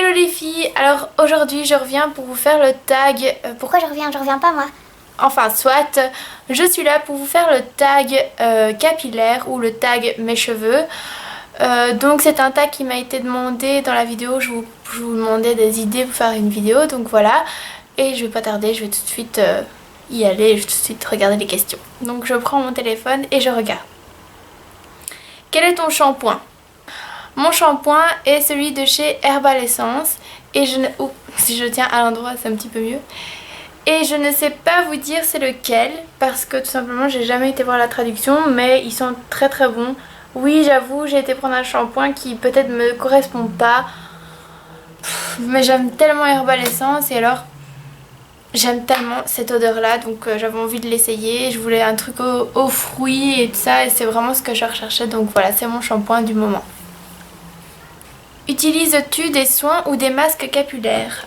Hello les filles, alors aujourd'hui je reviens pour vous faire le tag. Pourquoi je reviens? Je reviens pas moi. Enfin soit, je suis là pour vous faire le tag capillaire ou le tag mes cheveux. Donc c'est un tag qui m'a été demandé dans la vidéo, je vous demandais des idées pour faire une vidéo, donc voilà. Et je vais pas tarder, je vais tout de suite y aller, je vais tout de suite regarder les questions. Donc je prends mon téléphone et je regarde. Quel est ton shampoing? Mon shampoing est celui de chez Herbal Essence et si je tiens à l'endroit c'est un petit peu mieux. Et je ne sais pas vous dire c'est lequel parce que tout simplement j'ai jamais été voir la traduction, mais ils sont très très bons. Oui, j'avoue, j'ai été prendre un shampoing qui peut-être me correspond pas, mais j'aime tellement Herbal Essence et alors j'aime tellement cette odeur là, donc j'avais envie de l'essayer. Je voulais un truc aux fruits et tout ça et c'est vraiment ce que je recherchais, donc voilà, c'est mon shampoing du moment. Utilises-tu des soins ou des masques capillaires?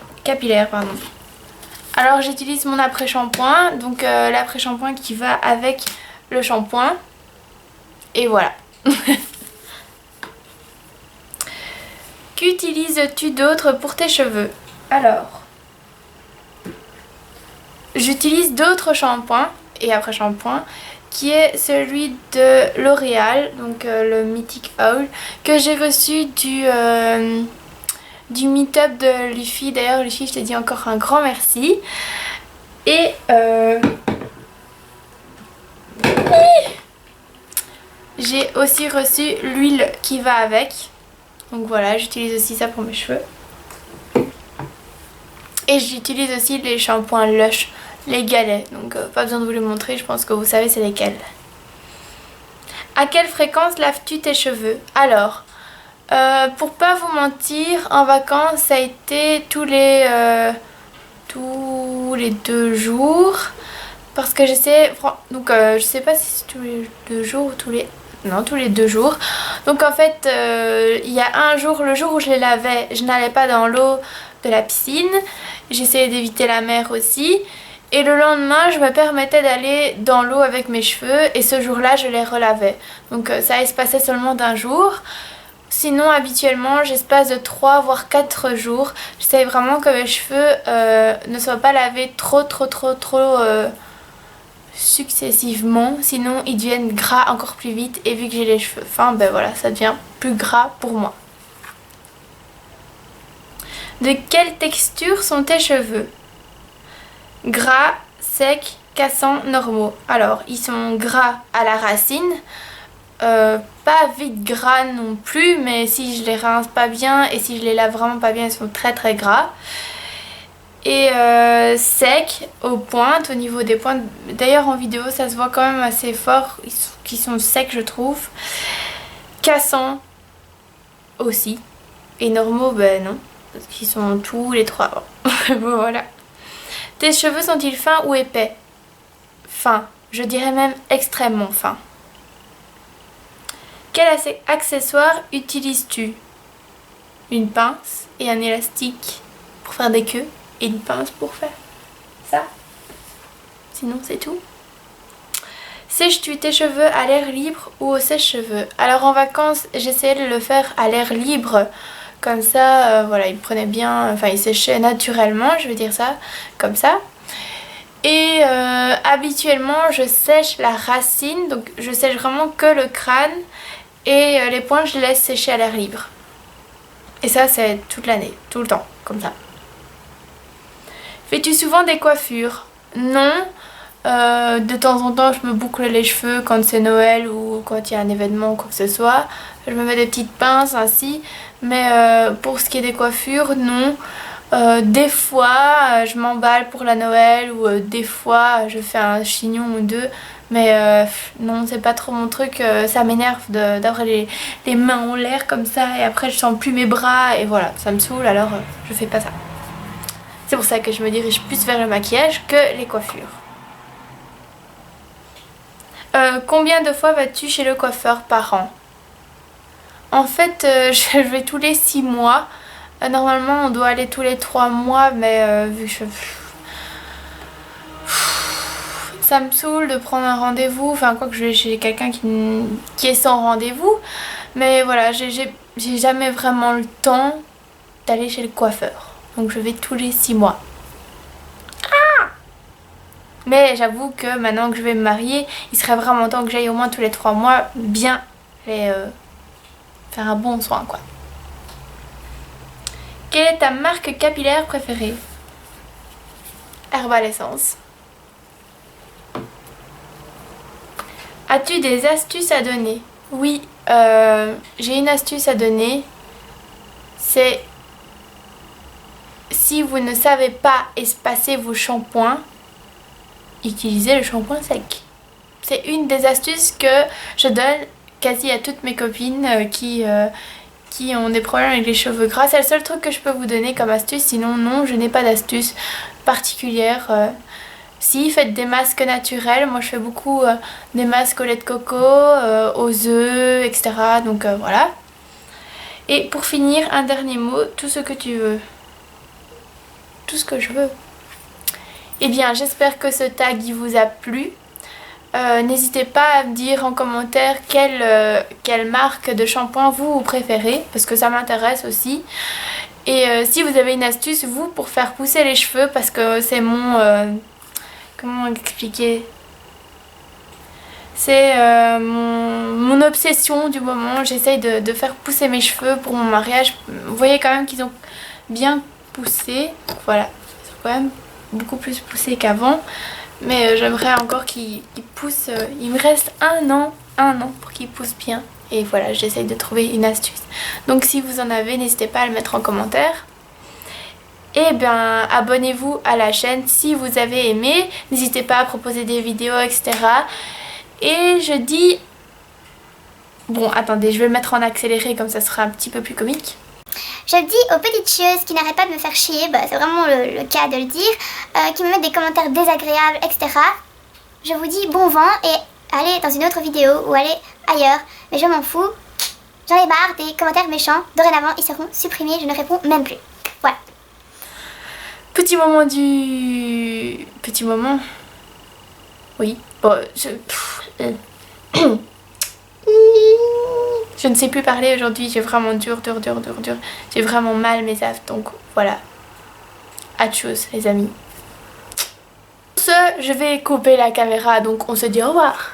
Alors j'utilise mon après-shampoing, donc l'après-shampoing qui va avec le shampoing. Et voilà. Qu'utilises-tu d'autre pour tes cheveux? Alors, j'utilise d'autres shampoings et après-shampoing, qui est celui de L'Oréal, donc le Mythic Owl, que j'ai reçu du meet-up de Luffy. D'ailleurs Luffy, je te dis encore un grand merci. Et j'ai aussi reçu l'huile qui va avec. Donc voilà, j'utilise aussi ça pour mes cheveux. Et j'utilise aussi les shampoings Lush, les galets. Donc pas besoin de vous les montrer, je pense que vous savez c'est lesquels. À quelle fréquence laves-tu tes cheveux? Alors, pour pas vous mentir, en vacances ça a été tous les 2 jours. Parce que j'essaie, donc je sais pas si c'est tous les 2 jours ou tous les 2 jours. Donc en fait il y a un jour, le jour où je les lavais, je n'allais pas dans l'eau de la piscine. J'essayais d'éviter la mer aussi. Et le lendemain je me permettais d'aller dans l'eau avec mes cheveux. Et ce jour là je les relavais. Donc ça espacait seulement d'un jour. Sinon habituellement j'espace de 3 voire 4 jours. J'essaie vraiment que mes cheveux ne soient pas lavés trop successivement, sinon ils deviennent gras encore plus vite et vu que j'ai les cheveux fins, ben voilà, ça devient plus gras pour moi. De quelle texture sont tes cheveux? Gras, secs, cassants, normaux. Alors ils sont gras à la racine, pas vite gras non plus, mais si je les rince pas bien et si je les lave vraiment pas bien, ils sont très gras. Et sec aux pointes, au niveau des pointes. D'ailleurs en vidéo ça se voit quand même assez fort qu'ils sont secs je trouve. Cassants aussi. Et normaux ben non, parce qu'ils sont tous les 3. Bon voilà. Tes cheveux sont-ils fins ou épais? Fins, je dirais même extrêmement fins. Quel accessoire utilises-tu? Une pince et un élastique pour faire des queues. Et une pince pour faire ça. Sinon c'est tout. Sèches-tu tes cheveux à l'air libre ou au sèche-cheveux? Alors en vacances j'essayais de le faire à l'air libre. Comme ça voilà, il prenait bien, enfin il séchait naturellement, je veux dire ça, comme ça. Et habituellement je sèche la racine, donc je sèche vraiment que le crâne. Et les pointes je les laisse sécher à l'air libre. Et ça c'est toute l'année, tout le temps, comme ça. Fais-tu souvent des coiffures? Non. De temps en temps, je me boucle les cheveux quand c'est Noël ou quand il y a un événement ou quoi que ce soit. Je me mets des petites pinces ainsi. Mais pour ce qui est des coiffures, non. Des fois, je m'emballe pour la Noël ou des fois, je fais un chignon ou deux. Mais non, c'est pas trop mon truc. Ça m'énerve d'avoir les mains en l'air comme ça et après je sens plus mes bras et voilà, ça me saoule alors je fais pas ça. C'est pour ça que je me dirige plus vers le maquillage que les coiffures. Combien de fois vas-tu chez le coiffeur par an? En fait, je vais tous les 6 mois. Normalement, on doit aller tous les 3 mois, mais vu que ça me saoule de prendre un rendez-vous. Enfin, quoi que je vais chez quelqu'un qui est sans rendez-vous. Mais voilà, j'ai jamais vraiment le temps d'aller chez le coiffeur. Donc je vais tous les 6 mois. Mais j'avoue que maintenant que je vais me marier, il serait vraiment temps que j'aille au moins tous les 3 mois bien les, faire un bon soin quoi. Quelle est ta marque capillaire préférée? Herbal Essence. As-tu des astuces à donner? Oui, j'ai une astuce à donner. C'est si vous ne savez pas espacer vos shampoings, utilisez le shampoing sec. C'est une des astuces que je donne quasi à toutes mes copines qui ont des problèmes avec les cheveux gras. C'est le seul truc que je peux vous donner comme astuce. Sinon non, je n'ai pas d'astuce particulière. Si, faites des masques naturels. Moi je fais beaucoup des masques au lait de coco, aux œufs, etc. Donc voilà. Et pour finir, un dernier mot, tout ce que tu veux. Tout ce que je veux. Eh bien, j'espère que ce tag il vous a plu. N'hésitez pas à me dire en commentaire quelle marque de shampoing vous préférez, parce que ça m'intéresse aussi. Et si vous avez une astuce, vous, pour faire pousser les cheveux, parce que c'est mon... comment expliquer? C'est mon obsession du moment. J'essaye de faire pousser mes cheveux pour mon mariage. Vous voyez quand même qu'ils ont bien poussé. Voilà, ils sont quand même beaucoup plus poussés qu'avant. Mais j'aimerais encore qu'ils poussent. Il me reste un an pour qu'ils poussent bien. Et voilà, j'essaye de trouver une astuce. Donc si vous en avez, n'hésitez pas à le mettre en commentaire. Et bien abonnez-vous à la chaîne si vous avez aimé. N'hésitez pas à proposer des vidéos, etc. Et je dis... Bon, attendez, je vais le mettre en accéléré comme ça sera un petit peu plus comique. Je dis aux petites chieuses qui n'arrêtent pas de me faire chier, bah, c'est vraiment le cas de le dire, qui me mettent des commentaires désagréables, etc. Je vous dis bon vent et allez dans une autre vidéo ou allez ailleurs. Mais je m'en fous, j'en ai marre des commentaires méchants. Dorénavant, ils seront supprimés, je ne réponds même plus. Voilà. Petit moment du... Petit moment. Oui. Bon, je ne sais plus parler aujourd'hui, j'ai vraiment dur. J'ai vraiment mal mes affes, donc voilà. À tchuss les amis. Sur ce, je vais couper la caméra, donc on se dit au revoir.